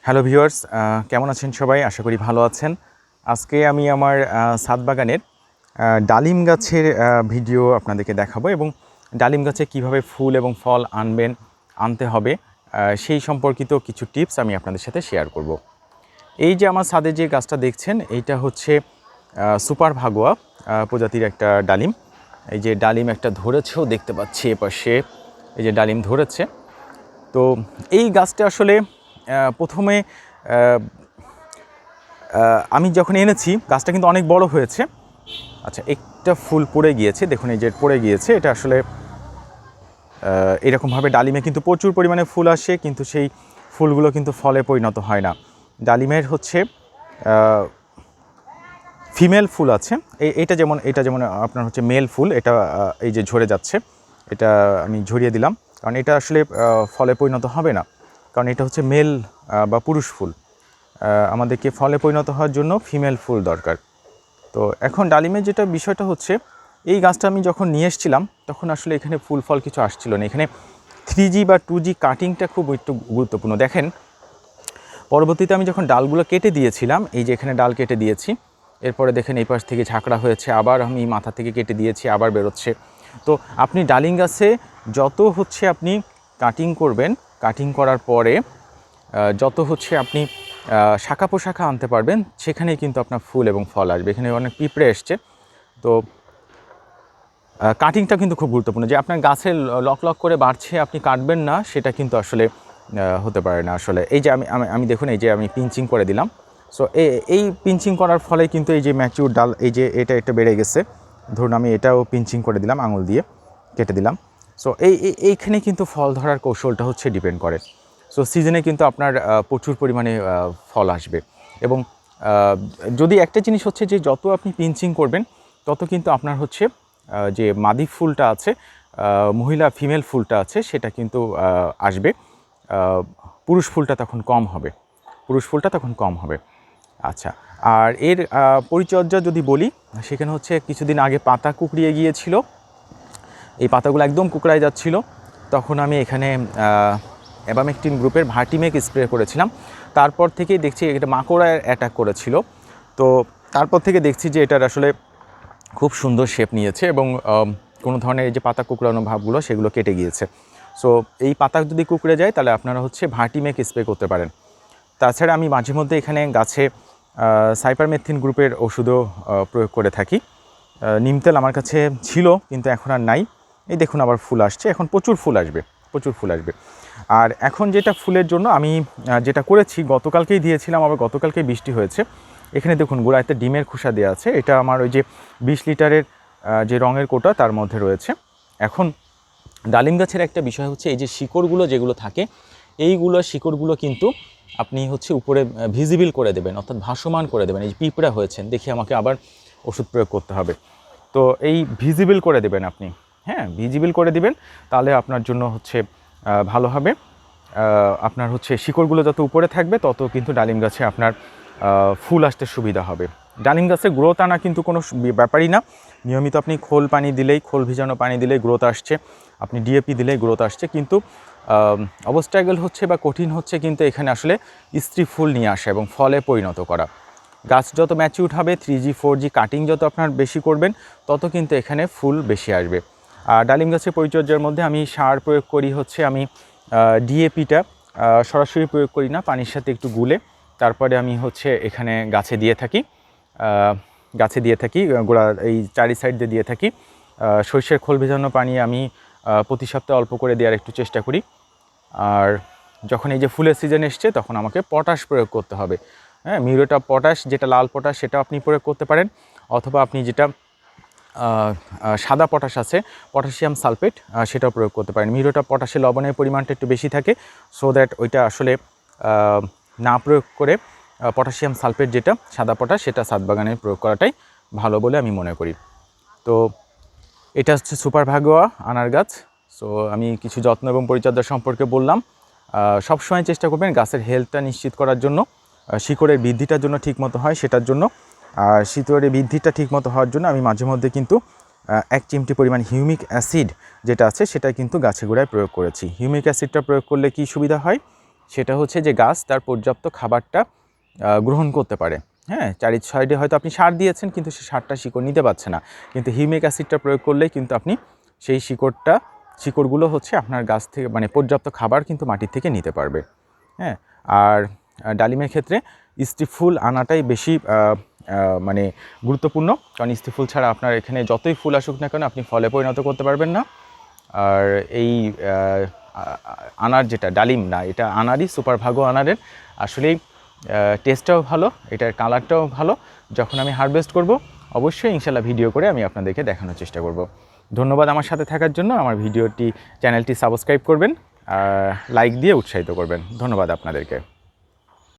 Hello viewers, কেমন আছেন সবাই? আশা করি ভালো আছেন। আজকে আমি আমার ছাদ বাগানের ডালিম গাছের ভিডিও আপনাদেরকে দেখাবো এবং ডালিম গাছে কীভাবে ফুল এবং ফল আনতে হবে সেই সম্পর্কিত কিছু টিপস আমি আপনাদের সাথে শেয়ার করব। এই যে আমার ছাদে যে গাছটা দেখছেন, এইটা হচ্ছে সুপার ভাগোয়া প্রজাতির একটা ডালিম। এই যে ডালিম একটা ধরেছেও দেখতে পাচ্ছি, এপাশে এই যে ডালিম ধরেছে। তো এই গাছটা আসলে প্রথমে আমি যখন এনেছি গাছটা কিন্তু অনেক বড় হয়েছে। আচ্ছা, একটা ফুল পড়ে গিয়েছে, দেখুন এই যে পড়ে গিয়েছে। এটা আসলে এরকমভাবে ডালিমে কিন্তু প্রচুর পরিমাণে ফুল আসে, কিন্তু সেই ফুলগুলো কিন্তু ফলে পরিণত হয় না। ডালিমের হচ্ছে ফিমেল ফুল আছে, এটা যেমন আপনার হচ্ছে মেল ফুল। এটা এই যে ঝরে যাচ্ছে, এটা আমি ঝরিয়ে দিলাম, কারণ এটা আসলে ফলে পরিণত হবে না, কারণ এটা হচ্ছে মেল বা পুরুষ ফুল। আমাদেরকে ফলে পরিণত হওয়ার জন্য ফিমেল ফুল দরকার। তো এখন ডালিমের যেটা বিষয়টা হচ্ছে, এই গাছটা আমি যখন নিয়ে এসেছিলাম তখন আসলে এখানে ফুল ফল কিছু আসছিল না। এখানে 3G বা 2G কাটিংটা খুব একটু গুরুত্বপূর্ণ। দেখেন, পরবর্তীতে আমি যখন ডালগুলো কেটে দিয়েছিলাম, এই যে এখানে ডাল কেটে দিয়েছি, এরপরে দেখেন এই পাশ থেকে ঝাঁকড়া হয়েছে, আবার আমি মাথা থেকে কেটে দিয়েছি, আবার বেরোচ্ছে। তো আপনি ডালিম গাছে যত হচ্ছে আপনি কাটিং করবেন, কাটিং করার পরে যত হচ্ছে আপনি শাখা পোশাখা আনতে পারবেন, সেখানেই কিন্তু আপনার ফুল এবং ফল আসবে। এখানে অনেক পিঁপড়ে এসছে। তো কাটিংটা কিন্তু খুব গুরুত্বপূর্ণ। যে আপনার গাছের লক করে বাড়ছে, আপনি কাটবেন না, সেটা কিন্তু আসলে হতে পারে না আসলে। এই যে আমি দেখুন, এই যে আমি পিঞ্চিং করে দিলাম। সো এই পিঞ্চিং করার ফলে কিন্তু এই যে ম্যাচিউর ডাল, এই যে এটা বেড়ে গেছে, ধরুন আমি এটাও পিঞ্চিং করে দিলাম, আঙুল দিয়ে কেটে দিলাম। সো এইখানে কিন্তু ফল ধরার কৌশলটা হচ্ছে ডিপেন্ড করে। সো সিজনে কিন্তু আপনার প্রচুর পরিমাণে ফল আসবে। এবং যদি একটা জিনিস হচ্ছে যে যত আপনি পিঞ্চিং করবেন, তত কিন্তু আপনার হচ্ছে যে মাদি ফুলটা আছে, মহিলা ফিমেল ফুলটা আছে, সেটা কিন্তু আসবে। পুরুষ ফুলটা তখন কম হবে। আচ্ছা, আর এর পরিচর্যা যদি বলি, সেখানে হচ্ছে কিছুদিন আগে পাতা কুঁকড়িয়ে গিয়েছিল, এই পাতাগুলো একদম কুঁকড়ায় যাচ্ছিল। তখন আমি এখানে অ্যাবামেকটিন গ্রুপের ভার্টিমেক স্প্রে করেছিলাম। তারপর থেকেই দেখছি এটা মাকড়ায় অ্যাটাক করেছিল। তো তারপর থেকে দেখছি যে এটার আসলে খুব সুন্দর শেপ নিয়েছে এবং কোনো ধরনের এই যে পাতা কুঁকড়ানো ভাবগুলো, সেগুলো কেটে গিয়েছে। সো এই পাতা যদি কুঁকড়ে যায়, তাহলে আপনারা হচ্ছে ভার্টিমেক স্প্রে করতে পারেন। তাছাড়া আমি মাঝে মধ্যে এখানে গাছে সাইপারমেথ্রিন গ্রুপের ওষুধও প্রয়োগ করে থাকি। নিম তেল আমার কাছে ছিল, কিন্তু এখন আর নাই। এই দেখুন আবার ফুল আসছে, এখন প্রচুর ফুল আসবে। আর এখন যেটা ফুলের জন্য আমি যেটা করেছি, গতকালকেই দিয়েছিলাম, আবার গতকালকেই বৃষ্টি হয়েছে। এখানে দেখুন গোড়াতে ডিমের খোসা দেওয়া আছে, এটা আমার ওই যে 20 লিটারের যে রঙের কোটা, তার মধ্যে রয়েছে। এখন ডালিম গাছের একটা বিষয় হচ্ছে, এই যে শিকড়গুলো যেগুলো থাকে, শিকড়গুলো কিন্তু আপনি হচ্ছে উপরে ভিজিবল করে দেবেন, অর্থাৎ ভাসমান করে দেবেন। এই যে পিঁপড়া হয়েছেন দেখে আমাকে আবার ওষুধ প্রয়োগ করতে হবে। তো এই ভিজিবল করে দেবেন আপনি, হ্যাঁ, ভিজিবল করে দিবেন, তাহলে আপনার জন্য হচ্ছে ভালো হবে। আপনার হচ্ছে শিকড়গুলো যত উপরে থাকবে, তত কিন্তু ডালিম গাছে আপনার ফুল আসতে সুবিধা হবে। ডালিম গাছে গ্রোথ আনা কিন্তু কোনো ব্যাপারই না। নিয়মিত আপনি খোল ভিজানো পানি দিলেই গ্রোথ আসছে, আপনি ডিএপি দিলেই গ্রোথ আসছে। কিন্তু অবস্ট্রাগল হচ্ছে বা কঠিন হচ্ছে কিন্তু এখানে আসলে স্ত্রী ফুল নিয়ে আসা এবং ফলে পরিণত করা। গাছ যত ম্যাচিউর হবে, 3G 4G কাটিং যত আপনার বেশি করবেন, তত কিন্তু এখানে ফুল বেশি আসবে। আর ডালিম গাছের পরিচর্যার মধ্যে আমি সার প্রয়োগ করি হচ্ছে, আমি ডিএপিটা সরাসরি প্রয়োগ করি না, পানির সাথে একটু গুলে তারপরে আমি হচ্ছে এখানে গাছে দিয়ে থাকি, গোড়া এই চারি সাইড দিয়ে থাকি। সর্ষের খোল ভেজানো পানি আমি প্রতি সপ্তাহে অল্প করে দেওয়ার একটু চেষ্টা করি। আর যখন এই যে ফুলের সিজন এসছে, তখন আমাকে পটাশ প্রয়োগ করতে হবে। হ্যাঁ, মিউরেট অফ পটাশ, যেটা লাল পটাশ, সেটা আপনি প্রয়োগ করতে পারেন, অথবা আপনি যেটা সাদা পটাশ আছে, পটাশিয়াম সালফেট, সেটাও প্রয়োগ করতে পারেন। মিউরেট অফ পটাশে লবণের পরিমাণটা একটু বেশি থাকে, সো দ্যাট ওইটা আসলে না প্রয়োগ করে পটাশিয়াম সালফেট, যেটা সাদা পটাশ, সেটা ছাদ বাগানে প্রয়োগ করাটাই ভালো বলে আমি মনে করি। তো এটা হচ্ছে সুপার ভাগোয়া আনার গাছ। সো আমি কিছু যত্ন এবং পরিচর্যা সম্পর্কে বললাম। সবসময় চেষ্টা করবেন গাছের হেলথটা নিশ্চিত করার জন্য, শিকড়ের বৃদ্ধিটার জন্য ঠিকমতো হয় সেটার জন্য। আর শিকড়ের বৃদ্ধিটা ঠিকমতো হওয়ার জন্য আমি মাঝে মধ্যে কিন্তু 1 চিমটি পরিমাণ হিউমিক অ্যাসিড যেটা আছে, সেটা কিন্তু গাছের গোড়ায় প্রয়োগ করেছি। হিউমিক অ্যাসিডটা প্রয়োগ করলে কি সুবিধা হয়, সেটা হচ্ছে যে গাছ তার পর্যাপ্ত খাবারটা গ্রহণ করতে পারে। হ্যাঁ, চারি সাইডে হয়তো আপনি সার দিয়েছেন কিন্তু সেই সারটা শিকড় নিতে পারছে না, কিন্তু হিউমিক অ্যাসিডটা প্রয়োগ করলেই কিন্তু আপনি সেই শিকড়গুলো হচ্ছে আপনার গাছ থেকে মানে পর্যাপ্ত খাবার কিন্তু মাটির থেকে নিতে পারবে। হ্যাঁ, আর ডালিমের ক্ষেত্রে স্টিক ফুল আনাটাই বেশি মানে গুরুত্বপূর্ণ, কারণ স্টিক ফুল ছাড়া আপনার এখানে যতই ফুল আসুক না কেন আপনি ফলে পরিণত করতে পারবেন না। আর এই আনার যেটা ডালিম না, এটা আনারই সুপার ভাগো আনারের আসলেই টেস্টটাও ভালো, এটার কালারটাও ভালো। যখন আমি হারভেস্ট করব অবশ্যই ইনশাল্লাহ ভিডিও করে আমি আপনাদেরকে দেখানোর চেষ্টা করব। ধন্যবাদ আমার সাথে থাকার জন্য। আমার চ্যানেলটি সাবস্ক্রাইব করবেন, লাইক দিয়ে উৎসাহিত করবেন। ধন্যবাদ আপনাদেরকে।